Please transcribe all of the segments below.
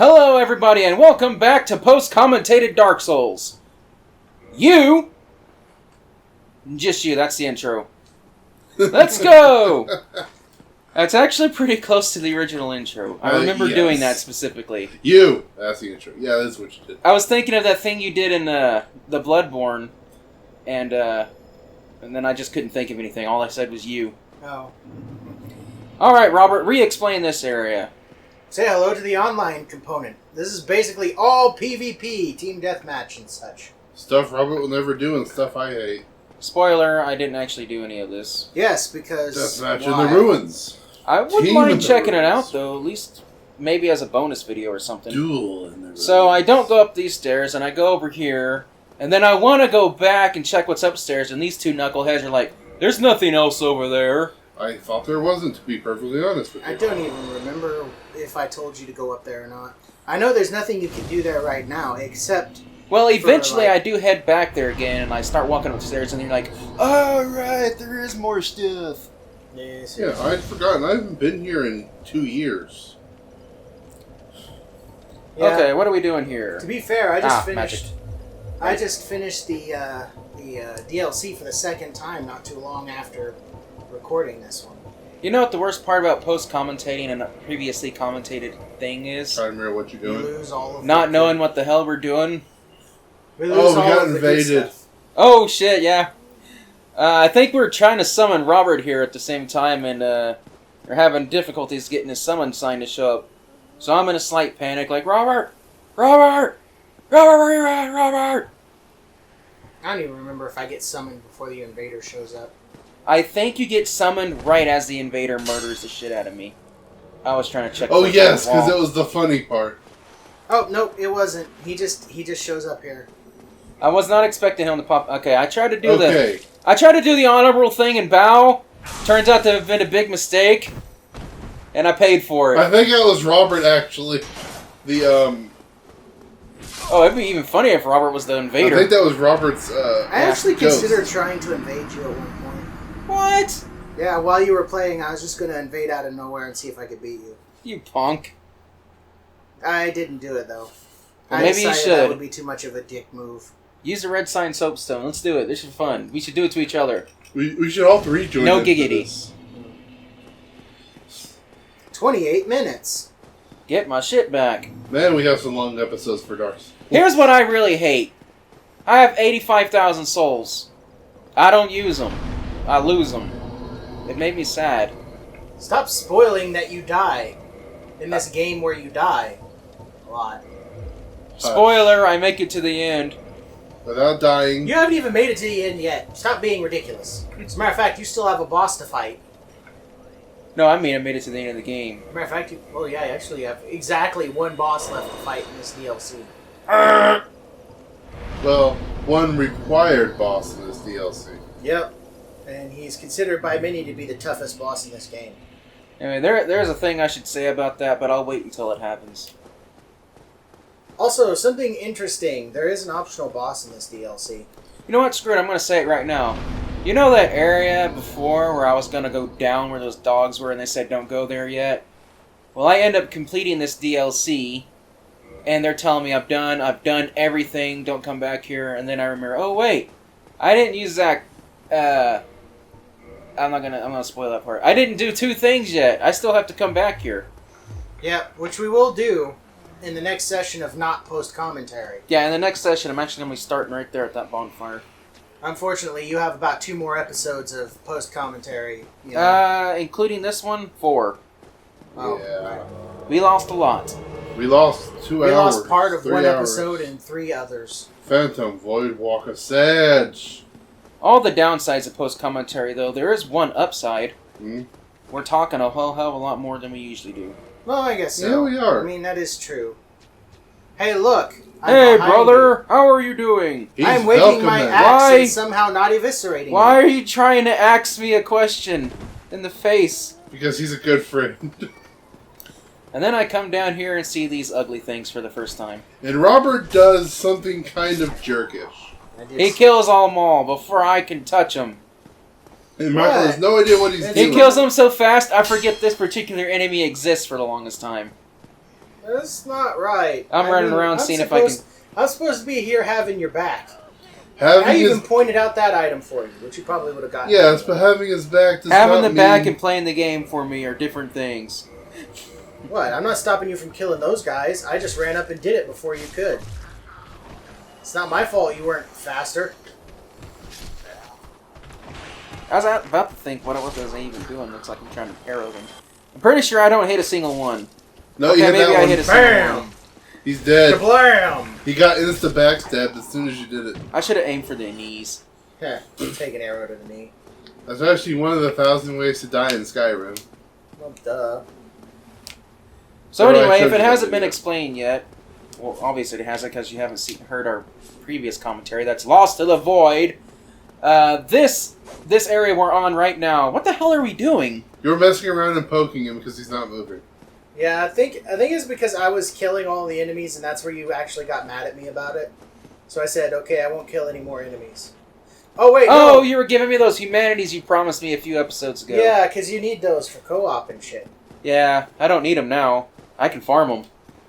Hello, everybody, and welcome back to post-commentated Dark Souls. Just you, that's the intro. Let's go! That's actually pretty close to the original intro. I remember doing that specifically. That's the intro. Yeah, that's what you did. I was thinking of that thing you did in the Bloodborne, and then I just couldn't think of anything. All I said was you. Oh. Alright, Robert, re-explain this area. Say hello to the online component. This is basically all PvP, team deathmatch and such. Stuff Robert will never do and stuff I hate. Spoiler, I didn't actually do any of this. Yes, because... Deathmatch in the ruins. I wouldn't mind checking it out, though. At least maybe as a bonus video or something. Duel in the ruins. So I don't go up these stairs, and I go over here, and then I want to go back and check what's upstairs, and these two knuckleheads are like, there's nothing else over there. I thought there wasn't, to be perfectly honest with you. I don't even remember if I told you to go up there or not. I know there's nothing you can do there right now, except... Well, eventually I do head back there again, and I start walking upstairs, and you're like, alright, there is more stuff. Yes. Yeah, I'd forgotten. I haven't been here in 2 years. Yeah. Okay, what are we doing here? To be fair, I just Magic. finished the DLC for the second time not too long after recording this one. You know what the worst part about post-commentating and a previously commentated thing is? Trying to remember what you're You doing. lose all of Not knowing what the hell we're doing. We lose Oh, we all got of the good invaded. stuff. Oh, shit, yeah. I think we're trying to summon Robert here at the same time, and they're having difficulties getting his summon sign to show up. So I'm in a slight panic, like, Robert! Robert! Robert, where you at, Robert? I don't even remember if I get summoned before the invader shows up. I think you get summoned right as the invader murders the shit out of me. I was trying to check. Oh, yes, because that was the funny part. Oh, no, it wasn't. He just shows up here. I was not expecting him to pop. Okay, I tried to do Okay. I tried to do the honorable thing and bow. Turns out to have been a big mistake, and I paid for it. I think that was Robert, actually. Oh, it'd be even funnier if Robert was the invader. I think that was Robert's, I actually ghost. considered trying to invade you at one point. What? Yeah, while you were playing, I was just going to invade out of nowhere and see if I could beat you. You punk. I didn't do it, though. Well, maybe you I decided should. that would be too much of a dick move. Use the red sign soapstone. Let's do it. This is fun. We should do it to each other. We should all three join No in for giggity. this. 28 minutes. Get my shit back. Man, we have some long episodes for Darks. Here's what I really hate. I have 85,000 souls. I don't use them. I lose them. It made me sad. Stop spoiling that you die in this game where you die a lot. Spoiler, I make it to the end. Without dying. You haven't even made it to the end yet. Stop being ridiculous. As a matter of fact, you still have a boss to fight. No, I mean I made it to the end of the game. As a matter of fact, you actually have exactly one boss left to fight in this DLC. Well, one required boss in this DLC. Yep. And he's considered by many to be the toughest boss in this game. Anyway, there's a thing I should say about that, but I'll wait until it happens. Also, something interesting. There is an optional boss in this DLC. You know what? Screw it. I'm going to say it right now. You know that area before where I was going to go down where those dogs were and they said don't go there yet? Well, I end up completing this DLC and they're telling me I've done everything, don't come back here, and then I remember, oh wait, I didn't use that, I'm gonna spoil that part. I didn't do 2 things yet. I still have to come back here. Yeah, which we will do in the next session of not post-commentary. Yeah, in the next session, I'm actually going to be starting right there at that bonfire. Unfortunately, you have about 2 more episodes of post-commentary. You know. Including this one, 4. Oh, Yeah. right. We lost a lot. We lost 2 We hours. lost part of 3 one hours. episode and 3 others. Phantom, Void, Walk of Sedge. All the downsides of post-commentary, though, there is one upside. Hmm? We're talking a whole hell of a lot more than we usually do. Well, I guess so. Yeah, we are. I mean, that is true. Hey, look. Hey, behind brother! How are you doing? you. I'm waving my welcoming. axe Why? and somehow not eviscerating Why you. are you trying to ask me a question in the face? Because he's a good friend. And then I come down here and see these ugly things for the first time. And Robert does something kind of jerkish. He kills them all before I can touch them. And Michael has no idea what he's He doing. He kills them so fast, I forget this particular enemy exists for the longest time. That's not right. I'm running around seeing if I can... I'm supposed to be here having your back. Having I even his... pointed out that item for you, which you probably would have gotten. Yes, but having his back does Having not the mean... back and playing the game for me are different things. What? I'm not stopping you from killing those guys. I just ran up and did it before you could. It's not my fault you weren't faster. I was about to think, what was I even doing? Looks like I'm trying to arrow them. I'm pretty sure I don't hit a single one. No, okay, you hit maybe that I one. hit a single Bam! one. He's dead. Kablam! He got insta backstabbed as soon as you did it. I should have aimed for the knees. Heh, take an arrow to the knee. That's actually one of the 1,000 ways to die in Skyrim. Well, duh. So Or I anyway, showed if it you hasn't that been video. explained yet, well, obviously it hasn't because you haven't heard our previous commentary. That's Lost to the Void. This area we're on right now. What the hell are we doing? You're messing around and poking him because he's not moving. Yeah, I think it's because I was killing all the enemies, and that's where you actually got mad at me about it. So I said, okay, I won't kill any more enemies. Oh wait, Oh, no. you were giving me those humanities you promised me a few episodes ago. Yeah, because you need those for co-op and shit. Yeah, I don't need them now. I can farm them.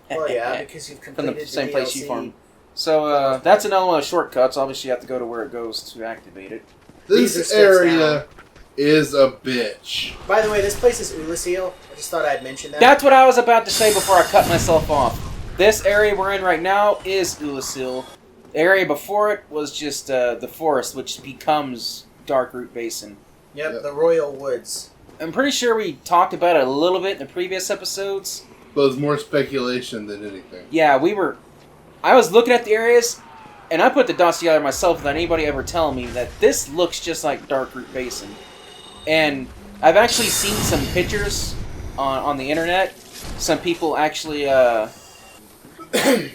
Well, yeah, because you've From completed the same DLC. place you farm. So, that's another one of the shortcuts. Obviously, you have to go to where it goes to activate it. These are This steps area is a bitch. By the way, this place is Ulasil. I just thought I'd mention that. That's what I was about to say before I cut myself off. This area we're in right now is Ulasil. The area before it was just the forest, which becomes Darkroot Basin. Yep, the Royal Woods. I'm pretty sure we talked about it a little bit in the previous episodes. But it's more speculation than anything. Yeah, I was looking at the areas, and I put the dots together myself without anybody ever telling me that this looks just like Darkroot Basin. And I've actually seen some pictures on the internet. Some people actually, Sorry.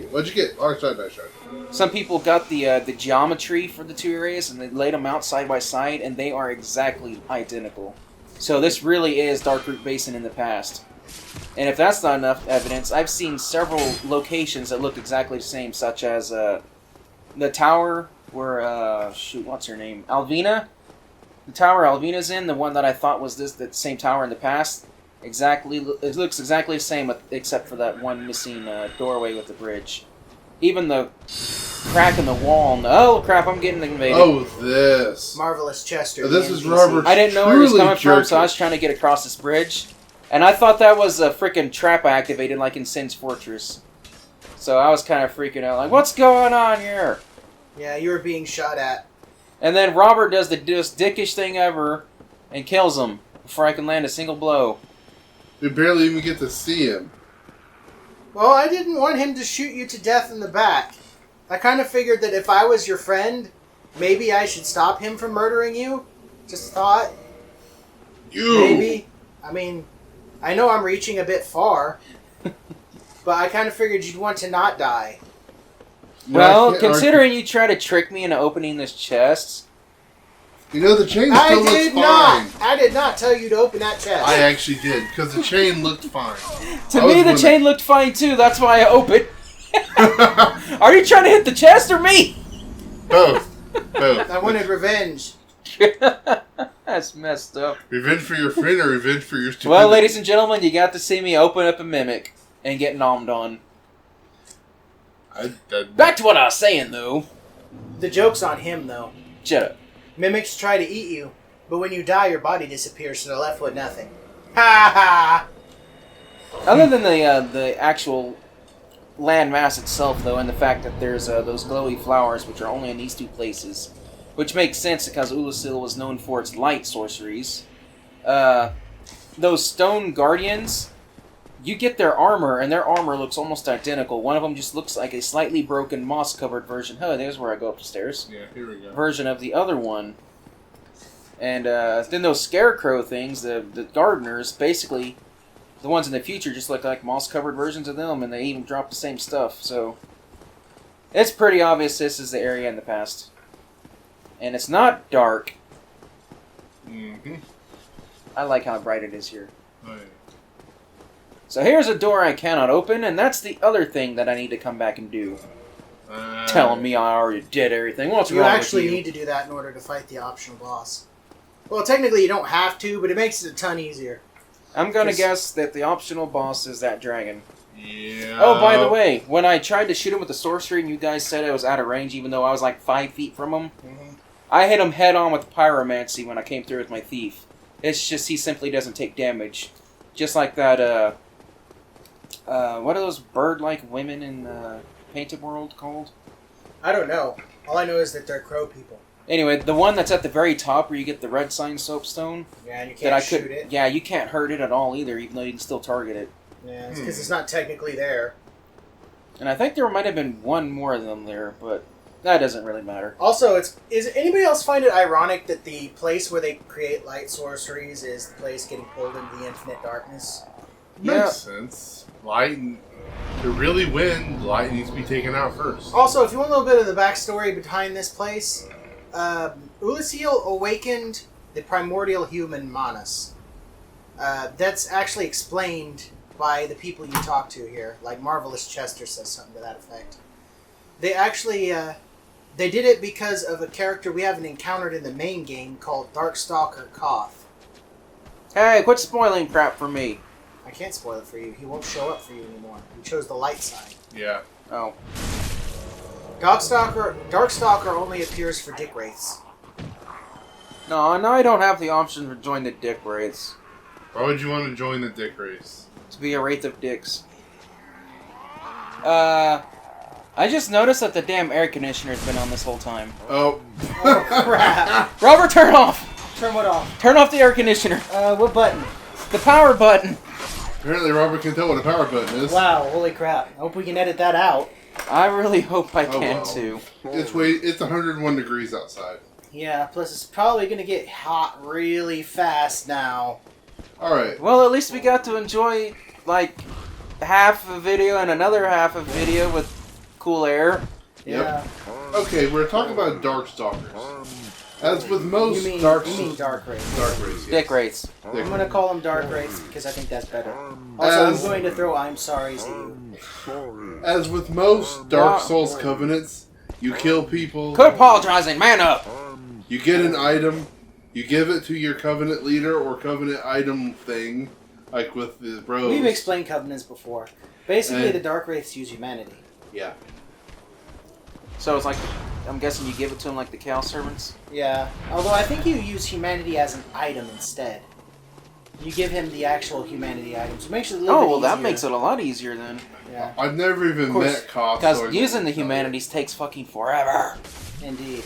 What'd you get? Oh, sorry, no, sorry. some people got the geometry for the two areas, and they laid them out side by side, and they are exactly identical. So this really is Darkroot Basin in the past. And if that's not enough evidence, I've seen several locations that look exactly the same, such as the tower where, what's her name? Alvina? The tower Alvina's in, the one that I thought was the same tower in the past. It looks exactly the same, except for that one missing doorway with the bridge. Even the crack in the wall. Oh crap! I'm getting invaded. Oh, this. Marvelous Chester. This the is NPC. Robert. I didn't know where he was Truly coming from, so I was jerky. trying to get across this bridge, and I thought that was a freaking trap I activated, like in Sin's Fortress. So I was kind of freaking out, like, "What's going on here?" Yeah, you were being shot at. And then Robert does the most dickish thing ever, and kills him before I can land a single blow. We barely even get to see him. Well, I didn't want him to shoot you to death in the back. I kind of figured that if I was your friend, maybe I should stop him from murdering you. Just a thought. You. Maybe. I mean, I know I'm reaching a bit far, but I kind of figured you'd want to not die. Well, I can't considering you try to trick me into opening this chest, You know, the chain I still did looks not. fine. I did not tell you to open that chest. I actually did, because the chain looked fine. to I was me the wondering- chain looked fine too. That's why I opened. Are you trying to hit the chest or me? Both. Both. I wanted revenge. That's messed up. Revenge for your friend or revenge for your stupidity? Well, ladies and gentlemen, you got to see me open up a mimic and get nommed on. Back to what I was saying, though. The joke's on him, though. Shut up. Mimics try to eat you, but when you die, your body disappears, so they're left with nothing. Ha ha! Other than the actual landmass itself, though, and the fact that there's those glowy flowers, which are only in these two places, which makes sense because Ulasil was known for its light sorceries. Those stone guardians, you get their armor, and their armor looks almost identical. One of them just looks like a slightly broken, moss-covered version. Oh, there's where I go up the stairs. Yeah, here we go. Version of the other one. And then those scarecrow things, the gardeners, basically, the ones in the future just look like moss-covered versions of them, and they even drop the same stuff. So it's pretty obvious this is the area in the past. And it's not dark. Mm-hmm. I like how bright it is here. Oh, yeah. So here's a door I cannot open, and that's the other thing that I need to come back and do. Telling me I already did everything. What's You wrong actually with you? need to do that in order to fight the optional boss. Well, technically you don't have to, but it makes it a ton easier. I'm gonna Just- guess that the optional boss is that dragon. Yeah. Oh, by the way, when I tried to shoot him with the sorcery and you guys said I was out of range even though I was like 5 feet from him, I hit him head on with pyromancy when I came through with my thief. It's just he simply doesn't take damage. Just like that, what are those bird-like women in Painted World called? I don't know. All I know is that they're crow people. Anyway, the one that's at the very top where you get the red sign soapstone. Yeah, and you can't shoot it. Yeah, you can't hurt it at all either, even though you can still target it. Yeah, it's because it's not technically there. And I think there might have been one more of them there, but that doesn't really matter. Also, is anybody else find it ironic that the place where they create light sorceries is the place getting pulled into the infinite darkness? Makes sense. Light, to really win, light needs to be taken out first. Also, if you want a little bit of the backstory behind this place, Ulasil awakened the primordial human Manus. That's actually explained by the people you talk to here. Like Marvelous Chester says something to that effect. They actually, they did it because of a character we haven't encountered in the main game called Darkstalker Koth. Hey, quit spoiling crap for me. I can't spoil it for you. He won't show up for you anymore. He chose the light side. Yeah. Oh. Darkstalker only appears for dick wraiths. No, now I don't have the option to join the dick wraiths. Why would you want to join the dick race? To be a wraith of dicks. I just noticed that the damn air conditioner's been on this whole time. Oh. Oh, crap. Robert, turn off! Turn what off? Turn off the air conditioner. What button? The power button. Apparently Robert can tell what a power button is. Wow, holy crap. I hope we can edit that out. I really hope I can well. too. It's 101 degrees outside. Yeah, plus it's probably going to get hot really fast now. Alright. Well, at least we got to enjoy, like, half a video and another half a video with cool air. Yeah. Okay, we're talking about Darkstalkers. As with most You mean Dark Wraiths. Dark Race, yes. Dick wraiths. I'm going to call them Dark Wraiths because I think that's better. Also, I'm going to throw I'm sorry's at you. As with most Dark Souls covenants, you kill people. Quit apologizing, man up! You get an item, you give it to your covenant leader or covenant item thing, like with the bros. We've explained covenants before. Basically, And- the Dark Wraiths use humanity. Yeah. So it's like, I'm guessing you give it to him like the cow servants? Yeah. Although I think you use humanity as an item instead. You give him the actual humanity items. It makes it a little bit Oh, well, that easier. makes it a lot easier then. Yeah, I've never even course, met Koth. Because using the humanities takes fucking forever. indeed.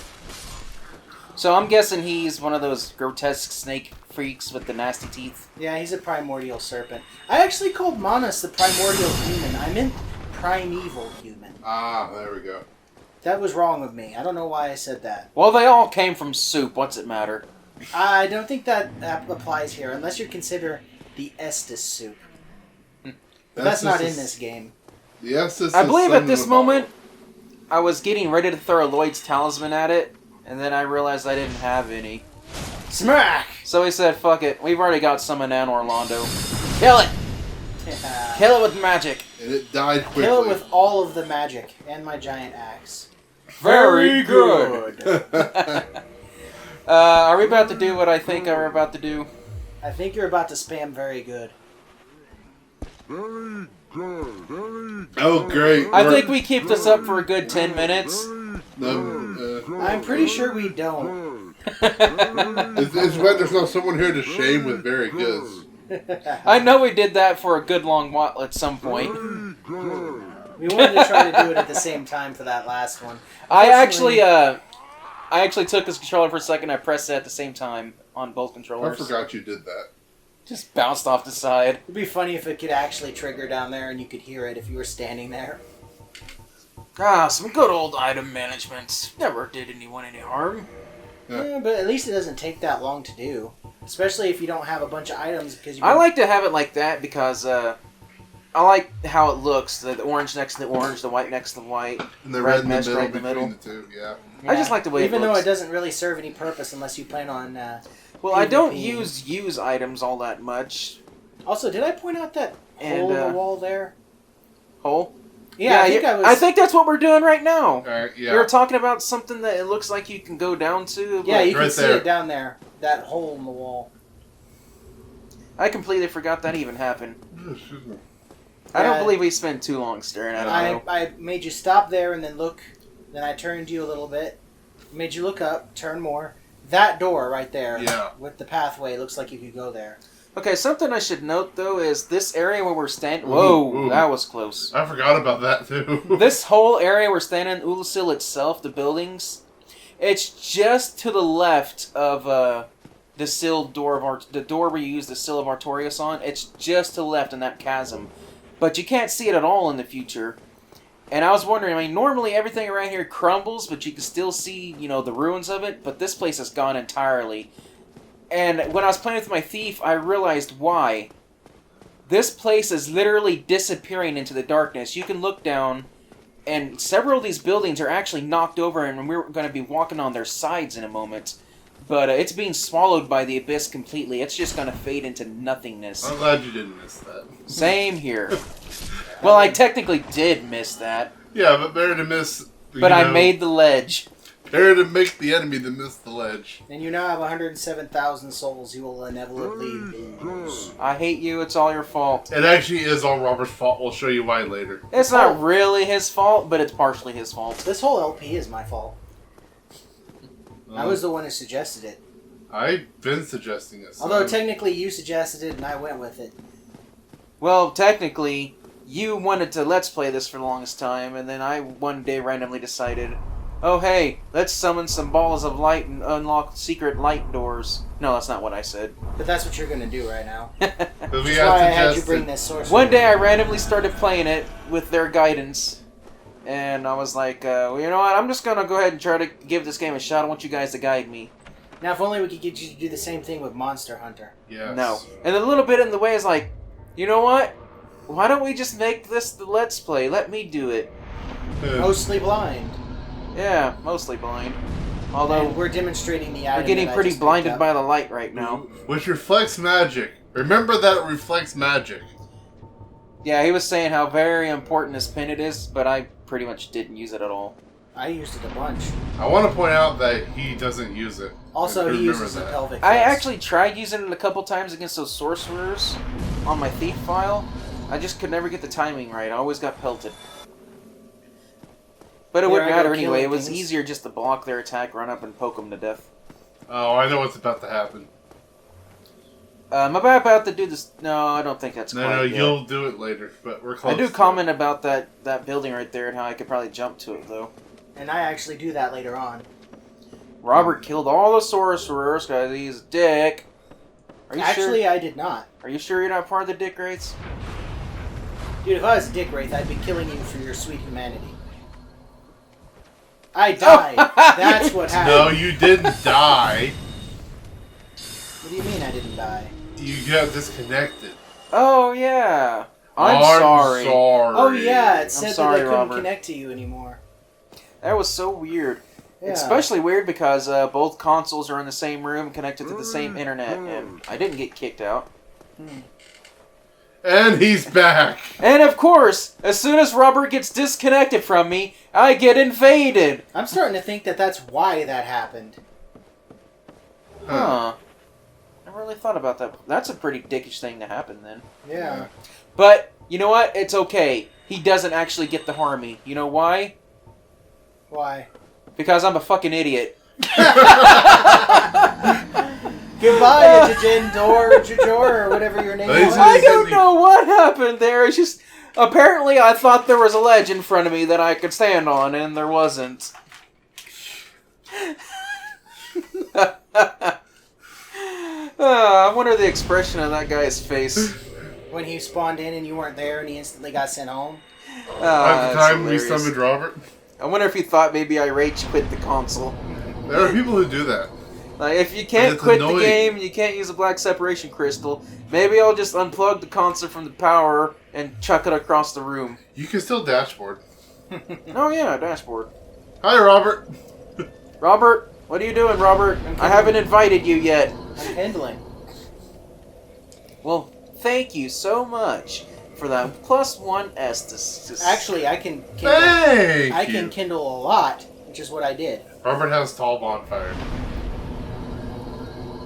So I'm guessing he's one of those grotesque snake freaks with the nasty teeth. Yeah, he's a primordial serpent. I actually called Manus the primordial human. I meant primeval human. Ah, there we go. That was wrong of me. I don't know why I said that. Well, they all came from soup. What's it matter? I don't think that applies here, unless you consider the Estus soup. But that's not in this game. The Estus I is believe son at of this a moment, I was getting ready to throw a Lloyd's Talisman at it, and then I realized I didn't have any. Smack! So he said, fuck it, we've already got some in Anne Orlando. Kill it! Kill it with magic! And it died quickly. Kill it with all of the magic and my giant axe. Very good! Are we about to do what I think we're about to do? I think you're about to spam very good. Very good, very good. Oh, great. I think we keep this up for a good 10 minutes. I'm pretty sure we don't. It's when there's not someone here to shame with very goods. I know we did that for a good long while at some point. We wanted to try to do it at the same time for that last one. I actually took this controller for a second. I pressed it at the same time on both I controllers. forgot you did that. Just bounced off the side. It'd be funny if it could actually trigger down there and you could hear it if you were standing there. Ah, some good old item management. Never did anyone any harm. Yeah, but at least it doesn't take that long to do. Especially if you don't have a bunch of items because you. I like to have it like that because I like how it looks. The orange next to the orange, the white next to the white. And the Red red in the mesh middle right in the between middle. the two, yeah. I just like the way even it though looks. it doesn't really serve any purpose unless you plan on. Well, I don't PvP. use items all that much. Also, did I point out that And, hole in the wall there? Hole? Yeah, I think that's what we're doing right now. Alright, We were yeah. talking about something that it looks like you can go down to. Yeah, but you can Right see there. it down there. That hole in the wall. I completely forgot that even happened. Excuse me. I don't Yeah. believe we spent too long staring at it. I made you stop there and then look. Then I turned you a little bit. Made you look up, turn more. That door right there Yeah. with the pathway looks like you could go there. Okay, something I should note, though, is this area where we're standing... Whoa, Ooh. that was close. I forgot about that, too. This whole area we're standing in, Ulasil itself, the buildings, it's just to the left of the sill door of the door where you use the sill of Artorias on. It's just to the left in that chasm. But you can't see it at all in the future. And I was wondering, I mean, normally everything around here crumbles, but you can still see, you know, the ruins of it. But this place is gone entirely. And when I was playing with my thief, I realized why. This place is literally disappearing into the darkness. You can look down, and several of these buildings are actually knocked over, and we're going to be walking on their sides in a moment. But it's being swallowed by the abyss completely. It's just going to fade into nothingness. I'm glad you didn't miss that. Same here. Well, I technically did miss that. Yeah, but better to miss... But I made the ledge. Better to make the enemy than miss the ledge. And you now have 107,000 souls you will inevitably lose. I hate you. It's all your fault. It actually is all Robert's fault. We'll show you why later. It's not really his fault, but it's partially his fault. This whole LP is my fault. I was the one who suggested it. I've been suggesting it. Although technically you suggested it and I went with it. Well, technically, you wanted to let's play this for the longest time, and then I one day randomly decided, oh hey, let's summon some balls of light and unlock secret light doors. No, that's not what I said. But that's what you're going to do right now. But Which we is got why I had you suggested- bring this source. One day I randomly started playing it with their guidance, and I was like, well, you know what, I'm just going to go ahead and try to give this game a shot. I want you guys to guide me. Now, if only we could get you to do the same thing with Monster Hunter. Yes. No. And a little bit in the way is like, you know what? Why don't we just make this the Let's Play? Let me do it. Mostly blind. Yeah, mostly blind. And Although, we're demonstrating the we're item getting that I pretty just picked blinded up. by the light right now. Which reflects magic. Remember that it reflects magic. Yeah, he was saying how very important this pin it is, but I pretty much didn't use it at all. I used it a bunch. I want to point out that he doesn't use it. Also, I he remember uses the that. pelvic I thrust. actually tried using it a couple times against those sorcerers on my thief file. I just could never get the timing right. I always got pelted. But it Here wouldn't I go matter anyway. It killing was things. easier just to block their attack, run up, and poke them to death. Oh, I know what's about to happen. I'm about to do this. No, I don't think that's No, quite no, yet. you'll do it later. But we're close. I do to comment about that building right there and how I could probably jump to it, though. And I actually do that later on. Robert killed all the sorcerers because he's a dick. Are you Actually, sure? I did not. Are you sure you're not part of the dick rates? Dude, if I was a dick wraith, I'd be killing you for your sweet humanity. I died. That's what it. happened. No, you didn't die. What do you mean I didn't die? You got disconnected. Oh yeah. I'm sorry. Oh yeah, it said sorry, that I couldn't Robert. connect to you anymore. That was so weird. Yeah. Especially weird because both consoles are in the same room, connected to the same internet, and I didn't get kicked out. And he's back. And of course, as soon as Robert gets disconnected from me, I get invaded. I'm starting to think that that's why that happened. Huh. Never really thought about that. That's a pretty dickish thing to happen then. Yeah. But, you know what? It's okay. He doesn't actually get to harm me. You know why? Why? Because I'm a fucking idiot. Goodbye, Jajor, or whatever your name Ladies was. and I don't know what happened there. It's just... Apparently I thought there was a ledge in front of me that I could stand on, and there wasn't. I wonder the expression on that guy's face. When he spawned in and you weren't there and he instantly got sent home. At the That's time we hilarious. summoned Robert, I wonder if he thought maybe I rage quit the console. there are people who do that. Like, if you can't It's quit annoying. the game, you can't use a black separation crystal, maybe I'll just unplug the console from the power and chuck it across the room. You can still dashboard. Oh yeah, dashboard. Hi, Robert. Robert, what are you doing, Robert? I haven't invited you yet. I'm handling. Well, thank you so much for that +1 Estes. Actually, I can kindle. Thank I you. can kindle a lot, which is what I did. Robert has tall bonfire.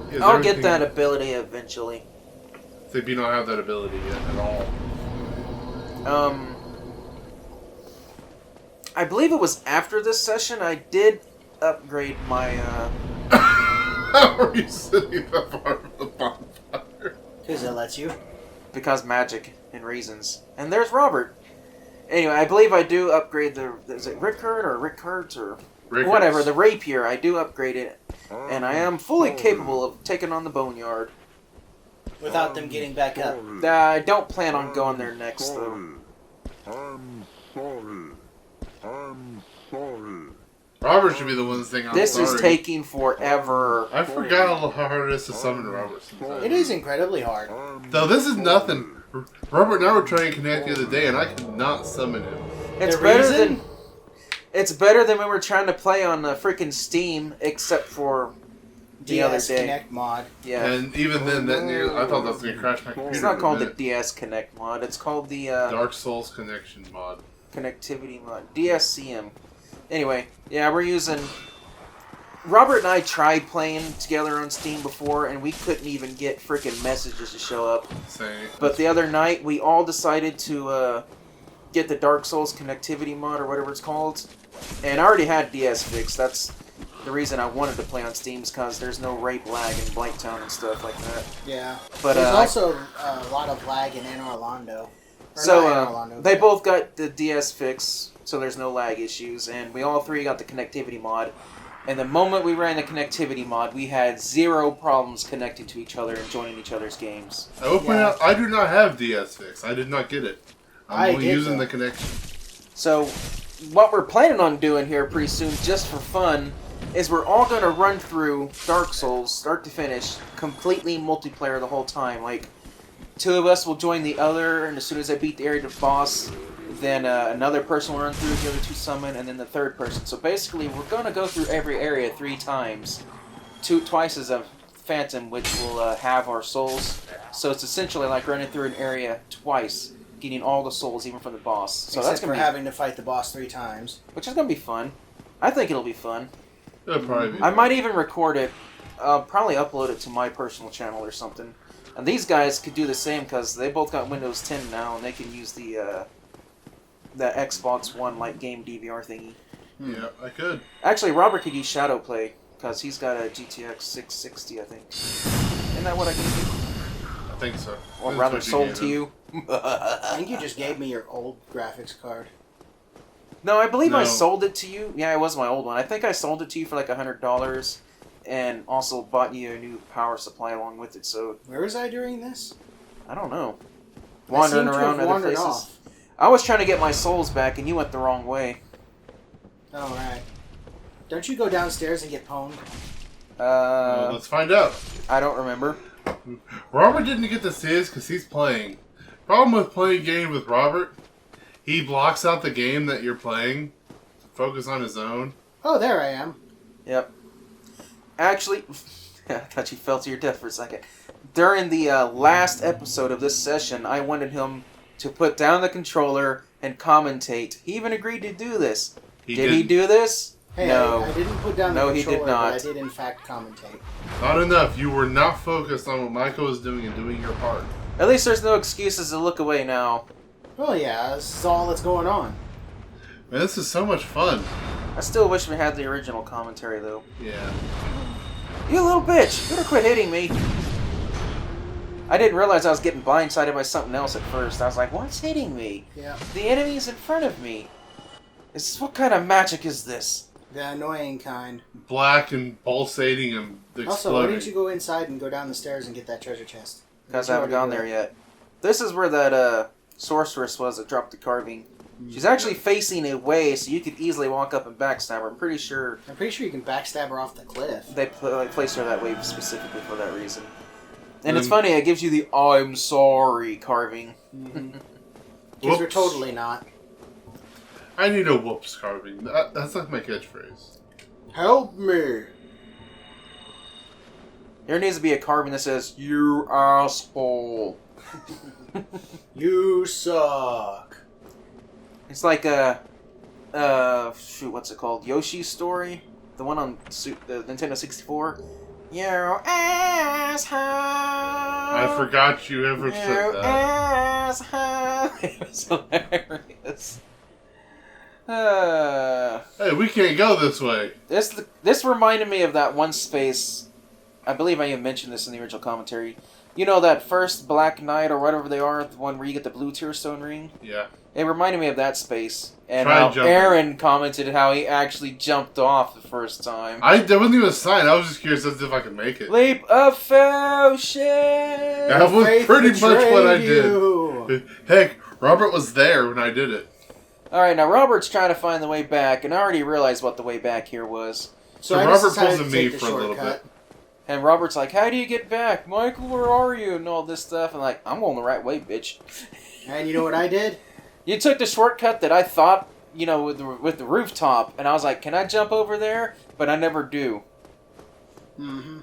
He has I'll everything- get that ability eventually. Except you don't have that ability yet at all. I believe it was after this session I did upgrade my, How are you sitting that far from the bonfire? Because it lets you. because magic and reasons. And there's Robert. Anyway, I believe I do upgrade is it Rickard or Rickards or Rickards. whatever, the rapier, I do upgrade it. And I am fully capable of taking on the boneyard. Without them getting back up. I don't plan on going there next, though. I'm sorry. I'm sorry. Robert should be the one saying I'm This sorry. is taking forever. I forgot how hard it is to summon Robert. It is incredibly hard. Though this is nothing. Robert and I were trying to connect the other day, and I could not summon him. It's The better reason? than it's better than when we were trying to play on freaking Steam, except for the other DS day. Connect mod. Yeah, And even then, I thought that was going to crash my computer. it's not in a called the minute. DS Connect mod. It's called the Dark Souls Connection mod. connectivity mod, DSCM. Anyway, yeah, we're using. Robert and I tried playing together on Steam before, and we couldn't even get freaking messages to show up. Saying, But the other night, we all decided to get the Dark Souls connectivity mod, or whatever it's called. And I already had DS fixed. That's the reason I wanted to play on Steam, is because there's no rape lag in Blighttown and stuff like that. Yeah. But There's also a lot of lag in Anne Orlando. Or not Anne Orlando, they but- both got the DS fix, so there's no lag issues. And we all three got the connectivity mod. And the moment we ran the connectivity mod, we had zero problems connecting to each other and joining each other's games. I will point out, I do not have DS Fix. I did not get it. I I'm only did, using though. the connection. So, what we're planning on doing here pretty soon, just for fun, is we're all going to run through Dark Souls, start to finish, completely multiplayer the whole time. Like, two of us will join the other, and as soon as I beat the area of boss, then another person will run through, the other two summon, and then the third person. So basically, we're going to go through every area 3 times. Twice as a phantom, which will have our souls. So it's essentially like running through an area twice, getting all the souls, even from the boss. So Except that's for going to be, having to fight the boss 3 times. which is going to be fun. I think it'll be fun. It'll probably be. I might even record it. I'll probably upload it to my personal channel or something. And these guys could do the same because they both got Windows 10 now, and they can use the Xbox One like game DVR thingy. Yeah, I could. Actually, Robert could use Shadowplay because he's got a GTX 660, I think. Isn't that what I gave you? I think so. Or That's rather, what you sold gave to him. you. I think you just gave me your old graphics card. No, I believe I No. sold it to you. Yeah, it was my old one. I think I sold it to you for like $100, and also bought you a new power supply along with it. So Where was I during this? I don't know. I Wandering seem to around have other wandered places. off. I was trying to get my souls back, and you went the wrong way. Oh, right. Don't you go downstairs and get pwned? Well, let's find out. I don't remember. Robert didn't get to see this because he's playing. Problem with playing game with Robert, he blocks out the game that you're playing to focus on his own. Oh, there I am. Yep. Actually, I thought you fell to your death for a second. During the last episode of this session, I wanted him to put down the controller and commentate. He even agreed to do this. Did he didn't. do this? Hey, No. I didn't put down the No, he controller, did not. but I did in fact commentate. Not enough. You were not focused on what Michael was doing and doing your part. At least there's no excuses to look away now. Well, yeah, this is all that's going on. Man, this is so much fun. I still wish we had the original commentary, though. Yeah. You little bitch! You better quit hitting me! I didn't realize I was getting blindsided by something else at first. I was like, what's hitting me? Yeah. The enemy's in front of me. What kind of magic is this? The annoying kind. Black and pulsating and exploding. Also, why didn't you go inside and go down the stairs and get that treasure chest? Because You I haven't already gone did. there yet. This is where that sorceress was that dropped the carving. She's actually facing away, so you could easily walk up and backstab her. I'm pretty sure I'm pretty sure you can backstab her off the cliff. they placed her that way specifically for that reason. And it's Mm. funny, it gives you the I'm sorry carving. Because we're Whoops. totally not. I need a whoops carving. That's like my catchphrase. Help me! There needs to be a carving that says, you asshole. You suck. It's like what's it called? Yoshi's Story? The one on the Nintendo 64? You asshole. I forgot you ever said You that. asshole. It was hilarious. Hey, we can't go this way. This reminded me of that one space. I believe I even mentioned this in the original commentary. You know that first Black Knight or whatever they are, the one where you get the blue Tearstone ring? Yeah. It reminded me of that space. And Try how jumping. Aaron commented how he actually jumped off the first time. There wasn't even a sign. I was just curious as if I could make it. Leap of faith! That was Faith pretty much what I betrayed you. did. Heck, Robert was there when I did it. Alright, now Robert's trying to find the way back, and I already realized what the way back here was. So I Robert just decided pulls a to me take the for a little shortcut. bit. And Robert's like, how do you get back? Michael, where are you? And all this stuff. And like, I'm going the right way, bitch. And you know what I did? You took the shortcut that I thought, you know, with the rooftop. And I was like, can I jump over there? But I never do. Mm-hmm.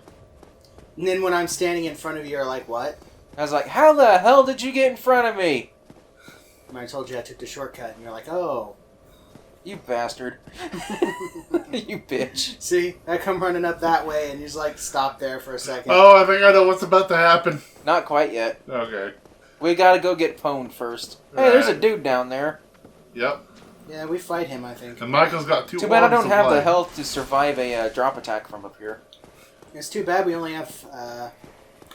And then when I'm standing in front of you, you're like, what? I was like, how the hell did you get in front of me? And I told you I took the shortcut, and you're like, oh. You bastard. You bitch. See? I come running up that way, and you just like stop there for a second. Oh, I think I know what's about to happen. Not quite yet. Okay. We gotta go get pwned first. Hey, there's a Alright. dude down there. Yep. Yeah, we fight him, I think. And Michael's got two Too bad I don't arms have the supply. health to survive a drop attack from up here. It's too bad we only have a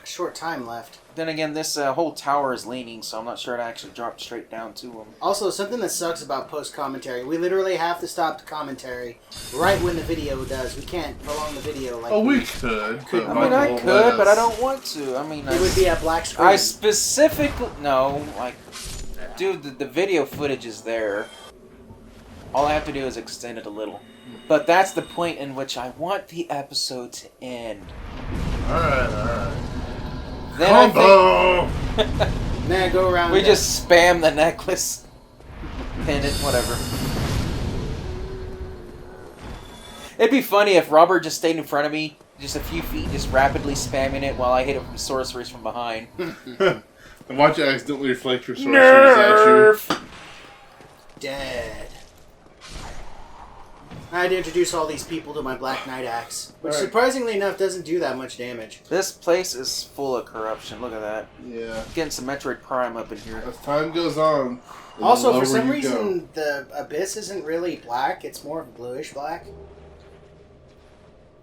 short time left. Then again, this whole tower is leaning, so I'm not sure it actually dropped straight down to him. Also, something that sucks about post-commentary, we literally have to stop the commentary right when the video does. We can't prolong the video like Oh, we could. Could- but I mean, Michael I won't could, let but I us. don't want to. I mean, It would be a black screen. I specifically no, like, dude, the video footage is there. All I have to do is extend it a little. But that's the point in which I want the episode to end. Alright. Then I Combo! Nah, go around. think we there. just spam the necklace, pendant, whatever. It'd be funny if Robert just stayed in front of me, just a few feet, just rapidly spamming it while I hit him from sorcerers from behind. And watch it accidentally reflect your sorceries at you. Dead. I had to introduce all these people to my Black Knight axe, which Alright. surprisingly enough doesn't do that much damage. This place is full of corruption. Look at that. Yeah. Getting some Metroid Prime up in here. As time goes on. the Also, lower for some you reason, the abyss isn't really black. It's more of a bluish black.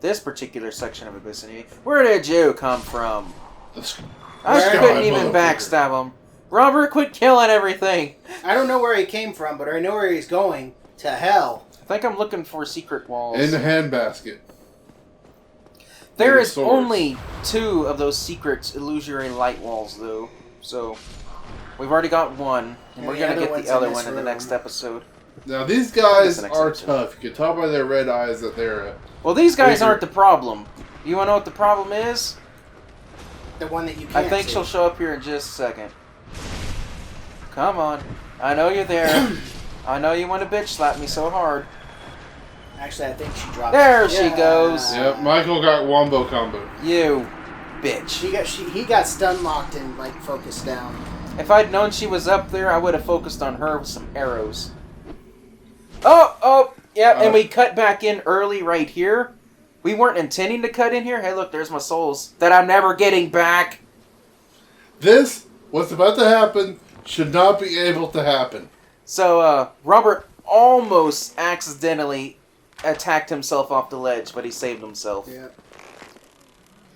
This particular section of Abyss. Where did you come from? go. The I Where- couldn't even motherfucker. backstab him. Robert, quit killing everything. I don't know where he came from, but I know where he's going. To hell. I think I'm looking for secret walls. In the handbasket. There Maybe is swords. only 2 of those secret illusory light walls, though. So, we've already got one, and And we're the going to other get one's the other in this one in the room. next episode. Now, these guys That's the next are episode. tough. You can tell by their red eyes that they're... Well, these guys Bigger. aren't the problem. You want to know what the problem is? The one that you can't I think see. she'll show up here in just a second. Come on. I know you're there. I know you want to bitch slap me so hard. Actually, I think she dropped. There she goes. Yep, Michael got wombo combo. You bitch. He got stun locked and like focused down. If I'd known she was up there, I would have focused on her with some arrows. Oh, yeah, and we cut back in early right here. We weren't intending to cut in here. Hey, look, there's my souls that I'm never getting back. This, what's about to happen, should not be able to happen. So, Robert almost accidentally attacked himself off the ledge, but he saved himself. Yeah.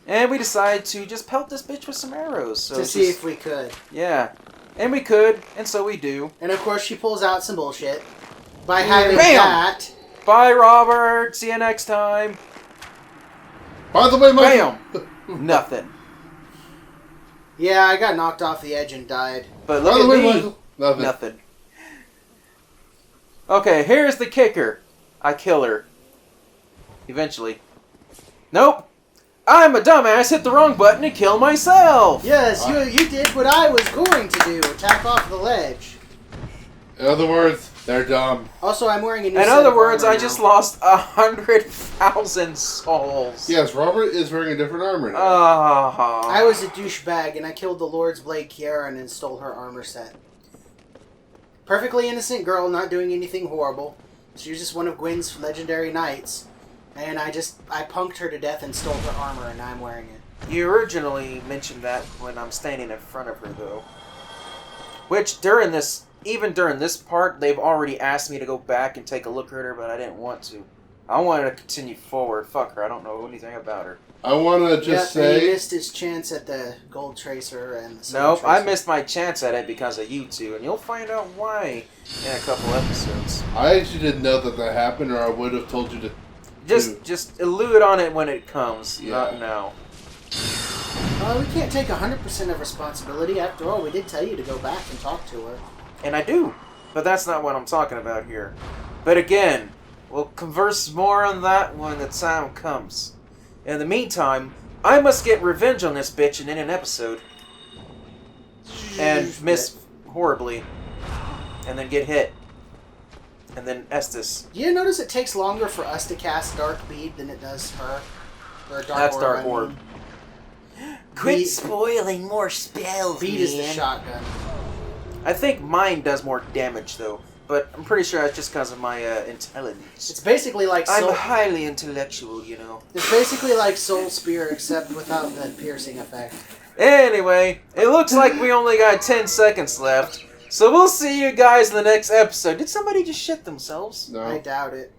And we decided to just pelt this bitch with some arrows. So To see if we could. Yeah. And we could, and so we do. And of course, she pulls out some bullshit by having Bam! that. Bye, Robert. See you next time. By the way, Michael... Nothing. Yeah, I got knocked off the edge and died. But By look the at way, me. Michael... Nothing. Nothing. Okay, here's the kicker. I kill her. Eventually. Nope. I'm a dumbass, hit the wrong button and kill myself. Yes, you did what I was going to do. Attack off the ledge. In other words, they're dumb. Also, I'm wearing a new In set other of words, armor I now. just lost 100,000 souls. Yes, Robert is wearing a different armor now. I was a douchebag and I killed the Lord's Blade Kieran and stole her armor set. Perfectly innocent girl, not doing anything horrible. She was just one of Gwyn's legendary knights. And I punked her to death and stole her armor and now I'm wearing it. You originally mentioned that when I'm standing in front of her, though. Which, even during this part, they've already asked me to go back and take a look at her, but I didn't want to. I wanted to continue forward. Fuck her, I don't know anything about her. I want to just say... he missed his chance at the Gold Tracer and the Silver Nope, Tracer. I missed my chance at it because of you two, and you'll find out why in a couple episodes. I actually didn't know that happened, or I would have told you to... Just elude on it when it comes, not now. We can't take 100% of responsibility. After all, we did tell you to go back and talk to her. And I do, but that's not what I'm talking about here. But again, we'll converse more on that when the time comes. In the meantime, I must get revenge on this bitch in an episode. And miss horribly. And then get hit. And then Estes. Do you notice it takes longer for us to cast Dark Bead than it does her? Or Dark That's Orb, Dark Orb. Quit spoiling more spells, Bead is the shotgun. I think mine does more damage, though. But I'm pretty sure that's just because of my intelligence. It's basically like I'm highly intellectual, you know. It's basically like Soul Spear, except without the piercing effect. Anyway, it looks like we only got 10 seconds left. So we'll see you guys in the next episode. Did somebody just shit themselves? No. I doubt it.